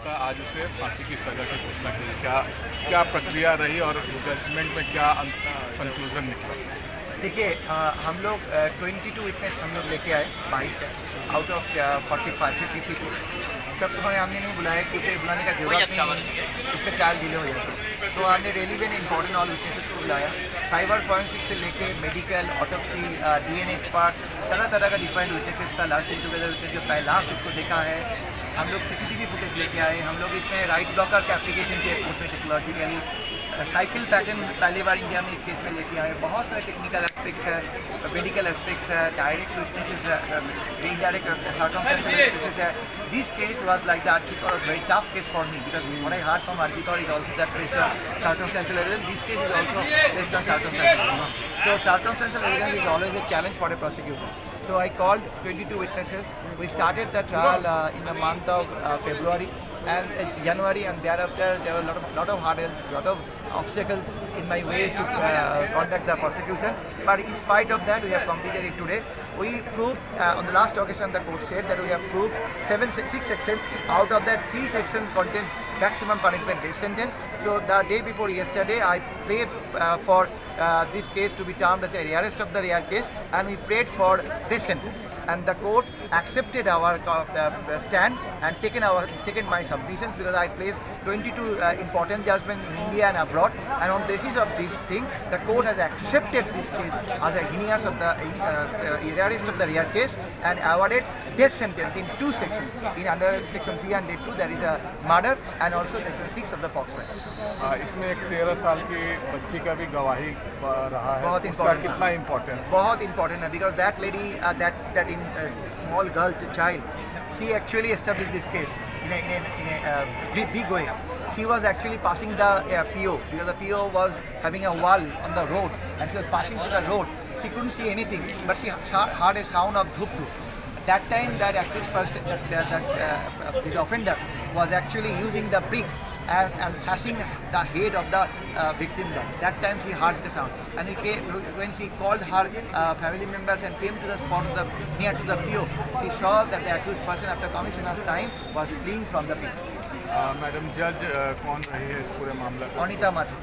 का आज उसे फांसी की सजा की घोषणा की। क्या क्या प्रक्रिया रही और जजमेंट में क्या कंक्लूजन निकला? देखिए हम लोग 22 विटनेस हम लोग लेके आए 22 आउट ऑफ 50 सब को हमने नहीं बुलाया क्योंकि बुलाने का जरूरत नहीं, इसमें ट्रायल डिले हो जाता। तो हमने रेलिवेंट इंपॉर्टेंट ऑल विटनेसेस को बुलाया। साइबर फॉरेंसिक से लेके मेडिकल, ऑटोप्सी, डीएनए एक्सपर्ट, तरह तरह का डिफरेंट विटनेसेस था। लास्ट टुगेदर जो लास्ट इसको देखा है, हम लोग सीसीटीवी फुटेज लेके आए। हम लोग इसमें राइट ब्लॉकर का एप्लीकेशन किए कोर्ट में टेक्नोलॉजिकली। साइकिल पैटर्न पहली बार इंडिया में इस केस में लेके आए। बहुत सारे टेक्निकल एस्पेक्ट्स है, मेडिकल एस्पेक्ट्स है, डायरेक्ट विटनेसेस है, इनडायरेक्ट सर्कमस्टेंसेस है. This case was like the Archicor was very tough case for me because what I heard from Archicor is also that based on circumstantial evidence. This case is also based on circumstantial evidence. So circumstantial evidence is always a challenge for a prosecutor. So I called 22 witnesses. We started the trial in the month of February and January, and thereafter there were a lot of hurdles, lot of obstacles in my way to conduct the prosecution. But in spite of that, we have completed it today. We proved on the last occasion the court said that we have proved 6 sections. Out of that, 3 sections contains maximum punishment death sentence. So the day before yesterday, I prayed for this case to be termed as a rearrest of the rear case, and we prayed for death sentence. And the court accepted our stand and taken my submissions because I placed 22 important judgments in India and abroad. And on basis of this thing, the court has accepted this case as a heinous of the rearrest of the rear case and awarded death sentence in 2 sections. In under section 302, there is a murder, and also section 6 of the POCSO Act. इसमें एक 13 साल की बच्ची का भी गवाही रहा है। बहुत उसका important कितना इम्पोर्टेंट? बहुत important है because that lady, that in small girl, the child, she actually established this case in a big way. She was actually passing the PO because the PO was having a wall on the road, and she was passing through the road. She couldn't see anything, but she heard a sound of dhup dhup. That time, that accused person, this offender, was actually using the brick and thrashing the head of the victim girl. That time she heard the sound, and when she called her family members and came to the spot near to the PO, she saw that the accused person, after commission of crime, was fleeing from the PO. Madam, जज कौन रही है इस पूरे मामले में? Anita Mathur.